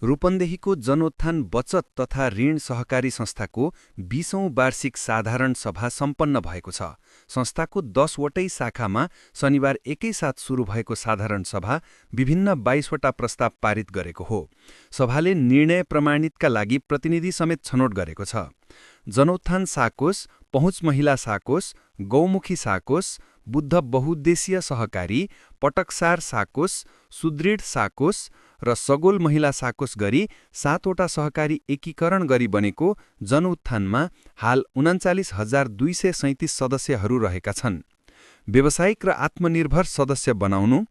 रूपन्देहीको जनोत्थान बचत तथा ऋण सहकारी संस्थाको 20औं वार्षिक साधारण सभा सम्पन्न भएको छ। संस्थाको 10वटै शाखामा शनिबार एकैसाथ सुरु भएको साधारण सभा विभिन्न 22वटा प्रस्ताव पारित गरेको हो। सभाले निर्णय प्रमाणितका लागि प्रतिनिधि समेत छनौट गरेको छ। जनोत्थान साकोस, पहुँच महिला साकोस, गौमुखी साकोस, बुद्ध बहुद्देशीय सहकारी, पटकसार साकोस, सुदृढ साकोस र सगोल महिला साकोस गरी 7वटा सहकारी एकीकरण गरी बनेको जनउत्थानमा हाल 39,237 सदस्यहरू रहेका छन्। व्यावसायिक र आत्मनिर्भर सदस्य बनाउनु,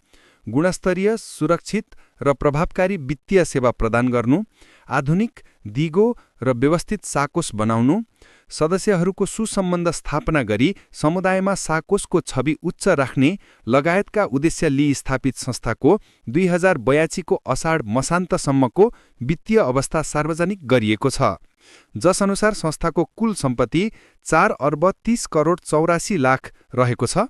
गुणस्तरीय, सुरक्षित र प्रभावकारी वित्तीय सेवा प्रदान गर्नु, आधुनिक, दिगो र व्यवस्थित साकोस बनाउनु, सदस्यहरूको सुसम्बन्ध स्थापना गरी समुदायमा साकोसको छवि उच्च राख्ने लगायतका उद्देश्य लिई स्थापित संस्थाको 2082को अषाढ मसान्तसम्मको वित्तीय अवस्था सार्वजनिक गरिएको छ, जसअनुसार संस्थाको कुल सम्पत्ति 4 अर्ब 30 करोड 84 लाख रहेको छ।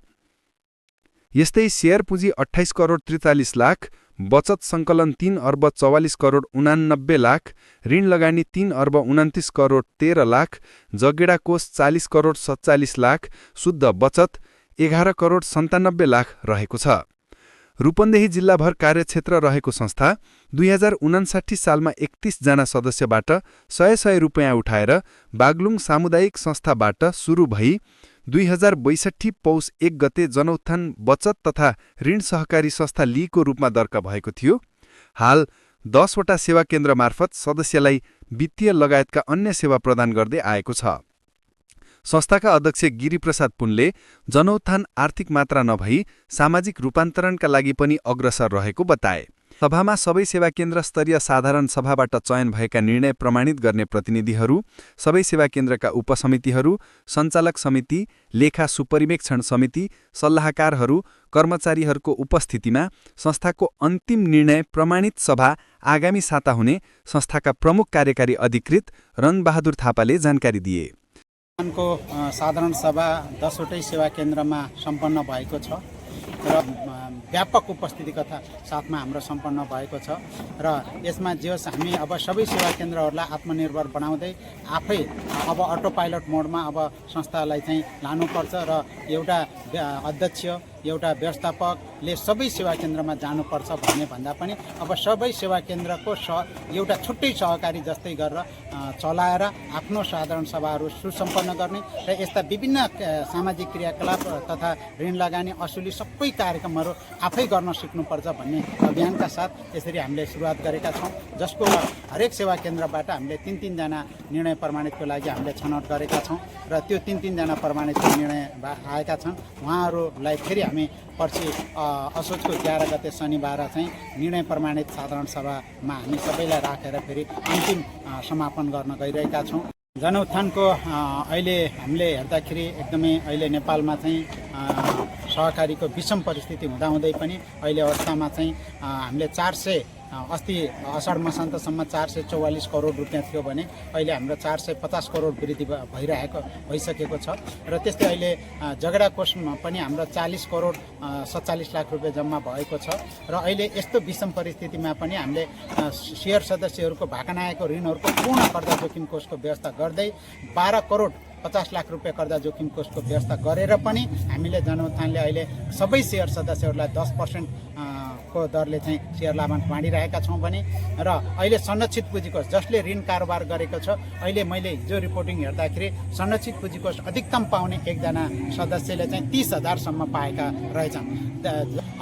यस्तै शेयर पुँजी 28 करोड 43 लाख, बचत सङ्कलन 3 अर्ब 44 करोड 89 लाख, ऋण लगानी 3 अर्ब 29 करोड 13 लाख, जगेडा कोष 40 करोड 47 लाख, शुद्ध बचत 11 करोड 97 लाख रहेको छ। रूपन्देही जिल्लाभर कार्यक्षेत्र रहेको संस्था 2059 सालमा 31 जना सदस्यबाट 100 रुपियाँ उठाएर बागलुङ सामुदायिक संस्थाबाट सुरु भई 2062 पौष 1 गते जनउत्थान बचत तथा ऋण सहकारी संस्था लीको रूपमा दर्ता भएको थियो। हाल 10वटा सेवा केन्द्र मार्फत सदस्यलाई वित्तीय लगायतका अन्य सेवा प्रदान गर्दै आएको छ। संस्थाका अध्यक्ष गिरिप्रसाद पुनले जनउत्थान आर्थिक मात्रा नभई सामाजिक रूपान्तरणका लागि पनि अग्रसर रहेको बताए। सभामा सबै सेवा केन्द्र स्तरीय साधारण सभाबाट चयन भएका निर्णय प्रमाणित गर्ने प्रतिनिधिहरू, सबै सेवा केन्द्रका उपसमितिहरू, सञ्चालक समिति, लेखा सुपरिवेक्षण समिति, सल्लाहकारहरू, कर्मचारीहरूको उपस्थितिमा संस्थाको अन्तिम निर्णय प्रमाणित सभा आगामी साता हुने संस्थाका प्रमुख कार्यकारी अधिकृत रङबहादुर थापाले जानकारी दिए। साधारण सभा 10वटै सेवा केन्द्रमा सम्पन्न भएको छ र व्यापक उपस्थितिका साथमा हाम्रो सम्पन्न भएको छ र यसमा जे होस् हामी अब सबै सेवा केन्द्रहरूलाई आत्मनिर्भर बनाउँदै आफै अब अटो पाइलट मोडमा अब संस्थालाई चाहिँ लानुपर्छ र एउटा अध्यक्ष, एउटा व्यवस्थापकले सबै सेवा केन्द्रमा जानुपर्छ भन्ने भन्दा पनि अब सबै सेवा केन्द्रको एउटा छुट्टै सहकारी जस्तै गरेर चलाएर आफ्नो साधारण सभाहरू सुसम्पन्न गर्ने र यस्ता विभिन्न सामाजिक क्रियाकलाप तथा ऋण लगानी असुली सबै कार्यक्रमहरू आफै गर्न सिक्नुपर्छ भन्ने अभियानका साथ यसरी हामीले सुरुवात गरेका छौँ, जसको हरेक सेवा केन्द्रबाट हामीले 3-3 जना निर्णय प्रमाणितको लागि हामीले छनौट गरेका छौँ र त्यो 3-3 जना प्रमाणितको निर्णय आएका छन्। उहाँहरूलाई फेरि हामी पर्सि असोजको 11 गते शनिबार चाहिँ निर्णय प्रमाणित साधारण सभामा हामी सबैलाई राखेर फेरि अन्तिम समापन गर्न गइरहेका छौँ। जनउत्थानको अहिले हामीले हेर्दाखेरि एकदमै अहिले नेपालमा चाहिँ सहकारीको विषम परिस्थिति हुँदाहुँदै पनि अहिले अवस्थामा चाहिँ हामीले 400 अस्ति अषाढ मसान्तसम्म 444 करोड रुपियाँ थियो भने अहिले हाम्रो 450 करोड वृद्धि भइसकेको छ र त्यस्तै अहिले जगडा कोषमा पनि हाम्रो 40 करोड 47 लाख रुपियाँ जम्मा भएको छ र अहिले यस्तो विषम परिस्थितिमा पनि हामीले शेयर सदस्यहरूको भाकनाएको ऋणहरूको पूर्ण कर्जा जोखिम कोषको व्यवस्था गर्दै 12 करोड 50 लाख रुपियाँ कर्जा जोखिम कोषको व्यवस्था गरेर पनि हामीले जनउत्थानले अहिले सबै शेयर सदस्यहरूलाई 10% को दरले चाहिँ शेयर लाभांश बाँडिरहेका छौँ भने र अहिले संरक्षित पुँजी कोष जसले ऋण कारोबार गरेको छ, अहिले मैले हिजो रिपोर्टिङ हेर्दाखेरि संरक्षित पुँजी कोष अधिकतम पाउने एकजना सदस्यले चाहिँ 30,000 पाएका रहेछन्।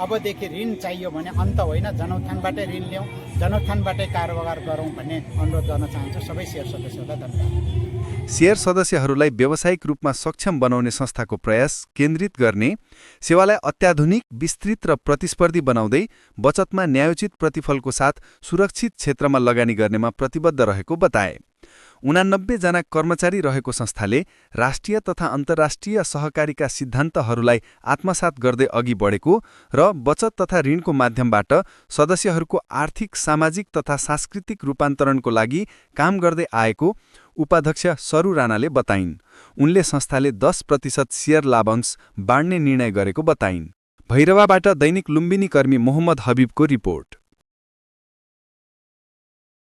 अबदेखि ऋण चाहियो भने अन्त होइन, जनउत्थानबाटै ऋण ल्याउँ, जनउत्थानबाटै कारोबार गरौँ भन्ने अनुरोध गर्न चाहन्छु सबै शेयर सदस्यहरूलाई। धन्यवाद। शेयर सदस्यहरूलाई व्यावसायिक रूपमा सक्षम बनाउने संस्थाको प्रयास केन्द्रित गर्ने, सेवालाई अत्याधुनिक, विस्तृत र प्रतिस्पर्धी बनाउँदै बचतमा न्यायोचित प्रतिफलको साथ सुरक्षित क्षेत्रमा लगानी गर्नेमा प्रतिबद्ध रहेको बताए। 89 जना कर्मचारी रहेको संस्थाले राष्ट्रिय तथा अन्तर्राष्ट्रिय सहकारीका सिद्धान्तहरूलाई आत्मसात गर्दै अघि बढेको र बचत तथा ऋणको माध्यमबाट सदस्यहरूको आर्थिक, सामाजिक तथा सांस्कृतिक रूपान्तरणको लागि काम गर्दै आएको उपाध्यक्ष सरू राणाले बताइन्। उनले संस्थाले 10% शेयर लाभांश बाँड्ने निर्णय गरेको बताइन्। भैरवाबाट दैनिक लुम्बिनी कर्मी मोहम्मद हबिबको रिपोर्ट।